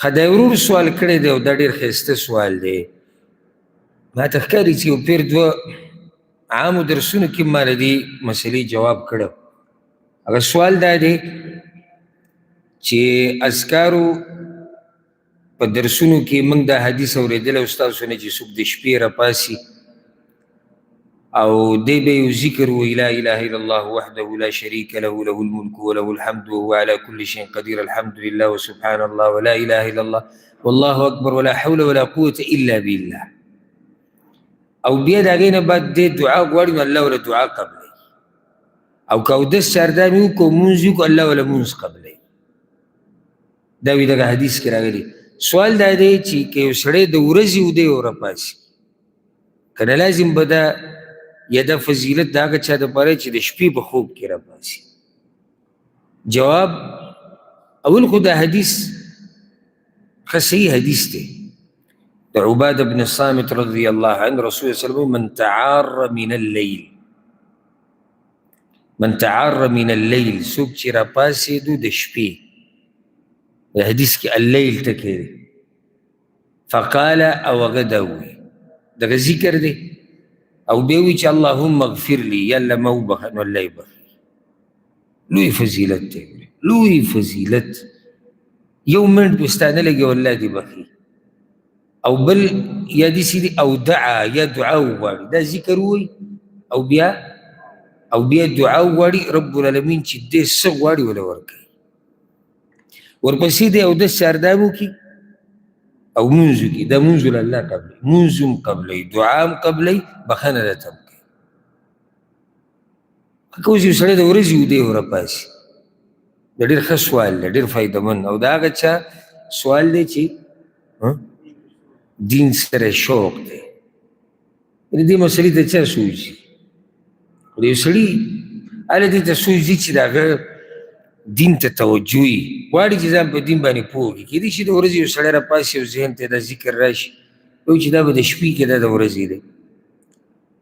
خدای ورور سوال کړی دی او دا ډېر ښایسته سوال دی. ما ته ښکاري چې یو پیر دوه عامو درسونو کې ما له دې مسلې جواب کړی. هغه سوال دا دی چې اذکارو په درسونو کې موږ دا حدیث اورېدلی استاسو نه چې څوک د شپې راپاسي او دی به یو ذکر وایي لا اله الا الله وحده لا شریک له له الملک وله الحمد وهو على كل شيء قدیر الحمد لله وسبحان الله ولا اله الا الله والله اکبر ولا حول ولا قوة الا بالله. او بیا د هغې نه بعد دی دعا غواړي نو الله وله دعا قبلوي، او که اودس چاردامي وکړو مونځ وکړو الله وله مونځ قبلوي. دا وي دغه حدیث کې راغلي. سوال دا دی چې که یو سړی د ورځې ودی او راپاسي که نه لازم به دا یا دا فضیلت د هغه چا دپاره چې د شپې په خوب کې راپاسي؟ جواب اول خو دا حدیث ښه صحیح حدیث دی د عباده بن الصامت رضی الله عنه. رسول الله صلی الله علیه وسلم من تعار من الليل، من تعار من الليل څوک چې راپاسېدو د شپې، د حدیث کې الليل ټکی دی، فقال او هغه دا ووایي دغه ذکر دی او بیا وایي چې اللهم اغفر لي یا الله ما وبخه نو الله یې بخي. لوی فضیلت دی، لوی فضیلت. یو منټ به ستا نه لګي والله دې بخي. او بل یا داسې دي او دعا یا دعا وغواړي دا ذکر ووایي او بیا دعا وغواړي رب العالمین چې دې څه غواړي وله ورکوي. ورپسې دی اودس چاردام وکړي او مونځ وکړي، دا مونځ له الله قبلوي، مونځ هم قبلوي، دعا هم قبلوي، بخښنه راته هم کوي. که اوس یو سړی د ورځې ودی او راپاسي دا ډېر ښه سوال دی، ډېر فایدهمند او د هغه چا سوال دی چې دین سره شوق دی. دې مسلې ته چا سوچ دي؟ خو د یو سړي هله دې ته سوچ دي چې د هغه دین ته توجه وي، غواړي چې ځان په دین باندې پوه کړي. کیدای شي د ورځې یو سړی راپاسي او ذهن ته دا ذکر راشي وایي چې دا به د شپې کې دا د ورځې دی.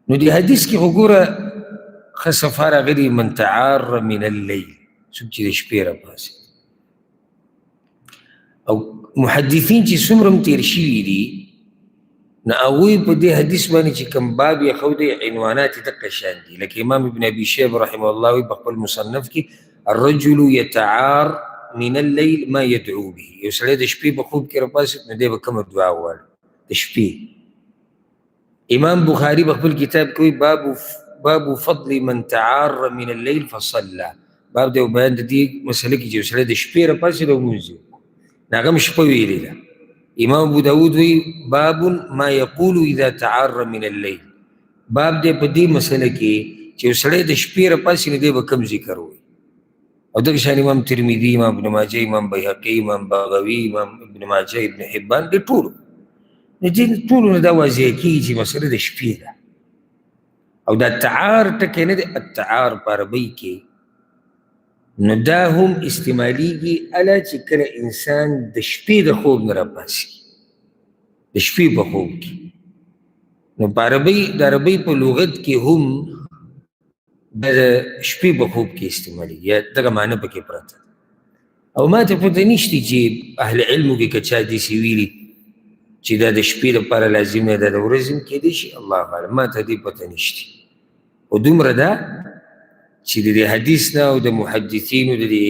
نو د حدیث کې خو ګوره ښه صفا راغلي من تعار من الليل څوک چې د شپې راپاسي. او محدثین چې څومره هم تېر شوي دي نو هغوی په دې حدیث باندې چې کوم باب یې ښودی عنوانات یې دقه شان دي. لکه امام ابن ابي شیبه رحمه الله وایي په خپل مصنف کې الرجل يتعار من الليل ما يدعو به. یو سړی د شپې په خوب کې راپاسي نو دی به کومه دعا وغواړي د شپې. امام بخاري په خپل کتاب کې وایي باب فضل من تعار من الليل فصلى. باب دی بیان د دې مسله کې چې یو سړی د شپې راپاسي او لمونځ یې وکړو نو هغه هم شپه ویلې ده. امام ابو داود وایي باب ما یقول اذا تعار من الليل. باب دی په دې مسله کې چې یو سړی د شپې راپاسي نو دی به کوم ذکر وایي. او دغه شان امام ترمذي، امام ابن ماجه، امام بیهقي، امام بغوي، امام ابن ماجه، ابن حبان، دې ټولو د دې ټولو نه دا واضح کېږي چې مسله د شپې ده. او دا تعار ټکی نه دی، التعار په عربۍ کې نو دا هم استعمالیږي اله چې کله انسان د شپې د خوب نه راپاسي، د شپې په خوب کې. نو په عربۍ په لغت کې هم د شپې په خوب کې استعمالیږي، یا دغه معنی پکې پرته. او ما ته پته نشته چې اهل علمو کې که چا داسې ویلي چې دا د شپې لپاره لازم دی، دا د ورځې هم کیدای شي، الله اعلم. ما ته دې پته نشته. خو دومره ده چې د دې حدیث نه او د محدثینو د دې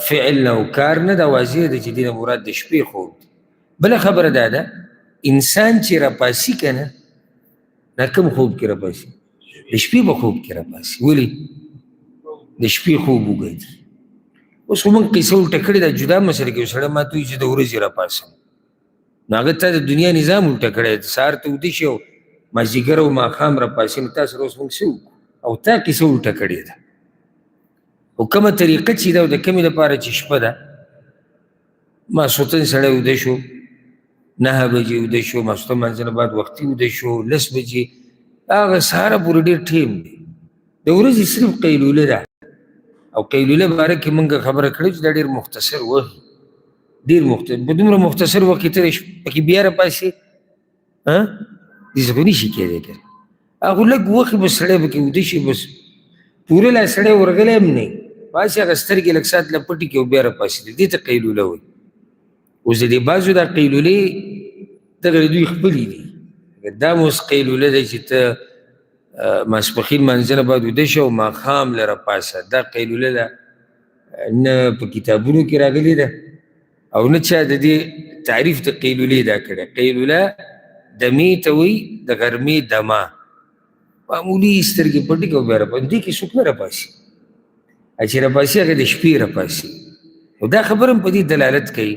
فعل نه او کار نه دا واضح ده چې دې نه مراد د شپې خوب دی. بله خبره دا ده انسان چې راپاسي که نه دا کوم خوب کې راپاسي؟ د شپې په خوب کې راپاسي. ولې؟ د شپې خوب وګوري. اوس خو موږ قصه الټه کړې ده، جدا مسله کې یو سړی ما ته وایي چې د ورځې راپاسم نو هغه تا د دنیا نظام الټه کړی دی. سهار ته ویده شي او مازدیګر او ماښام راپاسي نو تا سره اوس موږ څه وکړو؟ او تا کیسه الټه کړې ده. خو کومه طریقه چې ده او د کومې لپاره چې شپه ده، ماسخوتن سړی ویده شو 9 بجې ویده شو، ماسخوتن لمانځه نه بعد وختي ویده شو 10 بجې، هغه سهاره پورې ډېر ټیم دی. د ورځې صرف قیلوله ده او قیلوله باره کې موږ خبره کړې چې دا ډېر مختصر وخت، ډېر مختصر. په دومره مختصر وخت کې ته پکې بیا راپاسې داسې خو نشي کېدی که هغه لږ وخت به سړی پکې ویده شي، بس پوره لا سړی ورغلی هم نه وي، پاسې هغه سترګې لږ ساعت له پټې کړي او بیا راپاسېدل، دې ته قیلوله وایي. اوس د دې بعضو دا قیلولې دغه دوی خپلې دي. دا مو اوس قیلوله دی چې ته ماسپښین لمانځه نه بعد ویده شه او ماښام له راپاڅه، دا قیلوله ده نه په کتابونو کې راغلې ده او نه چا د دې تعریف د قیلولې دا کړی. قیلوله دمې ته وایي د غرمې دمه، معمولي سترګې پټې کړه او بیا راپاڅي. دې کې څوک نه راپاڅي، چې راپاڅي هغه د شپې راپاڅي. او دا خبره هم په دې دلالت کوي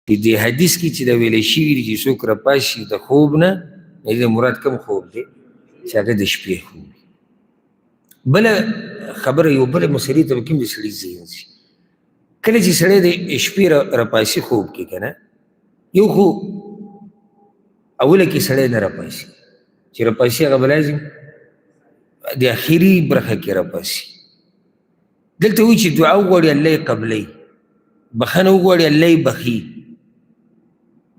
چې دې حدیث کې چې دا ویلی شوي دي چې څوک راپاڅي د خوب نه، د مراد کوم خوب دی چې هغه د شپې خوب وي. بله خبره یو بله مسلې ته به کوم د سړي ذهن شي، کله چې سړی د شپې راپاڅي خوب کې که نه، یو خو اوله کې سړی نه راپاڅي، چې راپاڅي هغه به لازم د اخري برخه کې راپاڅي. دلته وایي چې دعا وغواړي الله یې قبلوي، بخښنه وغواړي الله یې بخي.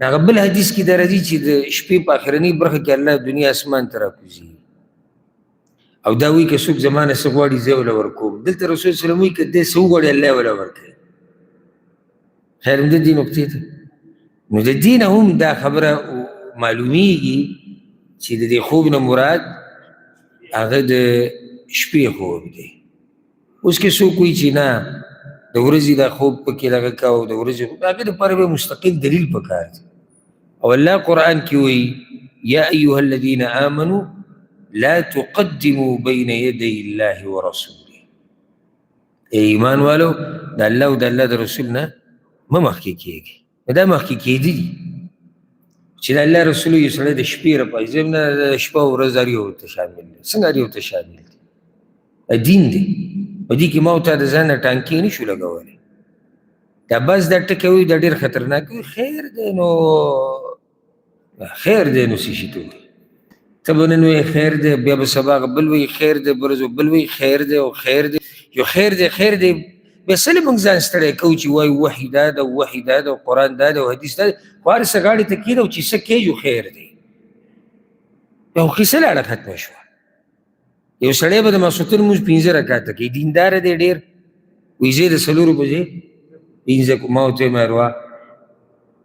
هغه بل حدیث کې دا راځي چې د شپې په اخرنۍ برخه کې الله دنیا اسمان ته راکوزي او دا وایي که څوک زما نه څه غواړي زه وله ورکوم. دلته رسول صلی الله علیه وسلم وایي که دی څه وغواړي الله یې وله ورکوي. خیر همدې دې نقطې ته نو د دې نه هم دا خبره معلومیږي چې د دې خوب نه مراد هغه د شپې خوب دی. اوس کې څوک وایي چې نه د ورځې دا خوب پکې دغه کا او د ورځې هغې دپاره به مستقل دلیل پکار دی. او الله قرآن کې وایي یا ایها الذین آمنوا لا تقدموا بین یدی الله ورسوله. ای ایمان والو د الله او د الله د رسول نه مه مخکې کېږي. دا مخکې کېدي دي چې د الله رسول یو سړی د شپې راپاڅي، نه د شپه او ورځ هر یو ته شامل دی. څنګه هر یو ته شامل دی؟ دین دی. په دې کې ما او تا د ځان نه ټانکې نه شو لګولی. دا بس دا ټکی وایي دا ډېر خطرناک وي. خیر دی نو خیر دی نو څه شي ته وایي، ته به نن وایي خیر دی، بیا به سبا بل وایي خیر دی، بل ورځ بل وایي خیر دی او خیر دی. یو خیر دی خیر دی بیا څه موږ ځان ستړی کوو چې وایي وحي دا ده او وحي دا ده او قرآن دا ده او حدیث دا ده. خو هر څه غاړې ته کېږده چې څه کېږو خیر دی. یو قصه لاړه ختمه شوه. یو سړی به د ماسخوتن لمونځ 5 رکعته کوي، دینداره دی ډېر، وایي زه د 4 بجې 5 ما ورته ویم اروا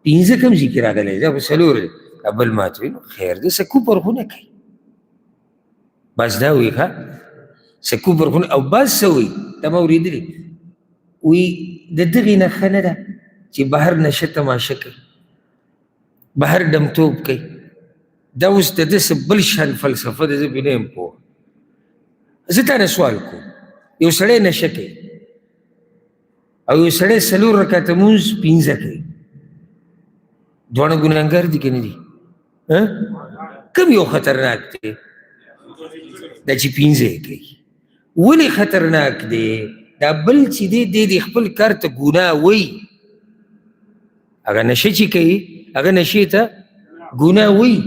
5 کوم ځای کې راغلی دا خو 4 دی. بل ما ته وایي نو خیر دی څه کوپر خو نه کوي. بس دا وایي ښه څه کوپر خو نه. او بس څه وایي دا ما اورېدلي، وایي د دغې نه ښه نه ده چې بهر نشه تماشه کوي، بهر ډمتوب کوي. دا اوس د ده څه بل شان فلسفه ده، زه پرې نه یم پوه. زه تا نه سوال کوم، یو سړی نشه کوي او یو سړی 4 رکعته لمونځ 5 کوي، دواړه ګناهګار دي که نه دي؟ کوم یو خطرناک دی؟ دا چې 5 یې کوي. ولې خطرناک دی؟ دا بل چې دی د خپل کار ته ګناه وایي. هغه نشه چې کوي هغه نشې ته ګناه وایي.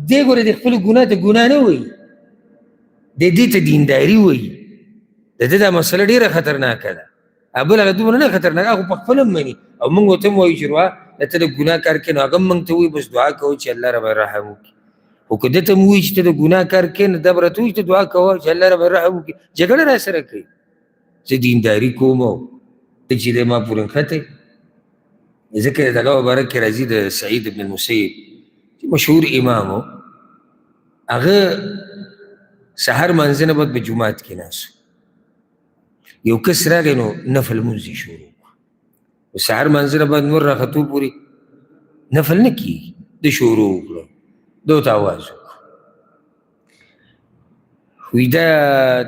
دی ګوره د خپل ګناه ته ګناه نه وایي، د دې ته دینداري وایي. د ده دا مسله ډېره خطرناکه ده. بل هغه دومره نه خطرناک، هغه په خپله هم مني او موږ ورته هم وایو چې وروا ته د ګناه کار کوې نو هغه هم موږ ته وایي بس دعا کوو چې الله رب رحم وکړي. خو که ده ته هم وایي چې ته د ګناه کار کوې نو دا به راته وایي چې ته دعا کوه چې الله رب رحم وکړي. جګړه را سره کوي. زه دینداري کوم او ته چې دی ما پورې نښتی. ځکه دغه مبارک کې راځي د سعید بن المسیب چې مشهور امام و، هغه سحر منځه نه بعد په جومات کې ناست یو کس راغی نو نفل لمونځ یې شروع کړو. سحر منځه نه بعد نور راختو پورې نفل نه کېږي. ده شروع وکړو، ده ورته اواز وکړو، وایي دا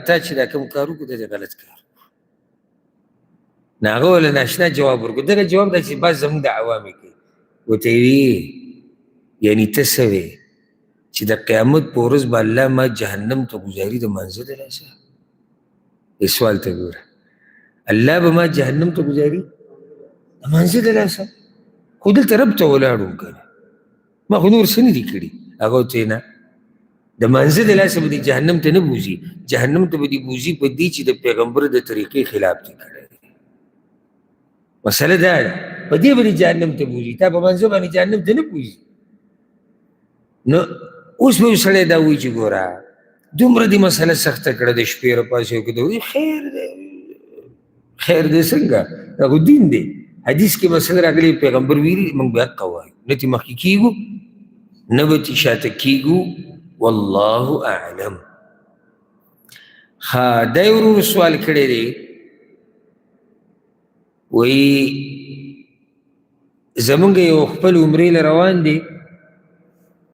تا چې دا کوم کار وکړو دا د غلط کار وکړو. نو هغه ورله ناشنا جواب ورکړو. دغه جواب دا چې بس زموږ د عوامې کوي. ورته یې ویې یعنې ته څه وې چې د قیامت په ورځ به الله ما جهنم ته ګزاري د منځه د لاسه؟ سوال ته ګوره، الله به ما جهنم ته ګزاري د منځه د لاسه؟ خو دلته رب ته ولاړو که نه، ما خو نور څه نه دي کړي. هغه ورته نه، د منځه د لاسه به دې جهنم ته نه بوځي، جهنم ته به دې بوځي په دې چې د پیغمبر د طریقې خلاف دې کړی دی. مسله دا ده په دې به دې جهنم ته بوځي، تا په منځه باندې جهنم ته نه بوځي. نو اوس به یو سړی دا وایي چې ګوره دومره دې مسله سخته کړه د شپې راپاڅې او که ده وایي خیر دی. خیر دی څنګه؟ دا خو دین دی. حدیث کې مسله راغلی پیغمبر ویلي موږ به حق وایو نه ترې مخکې کېږو نه به ترې شاته کېږو والله اعلم. دا یو ورور سوال کړی دی وایي زمونږ یو خپل عمرې له روان دی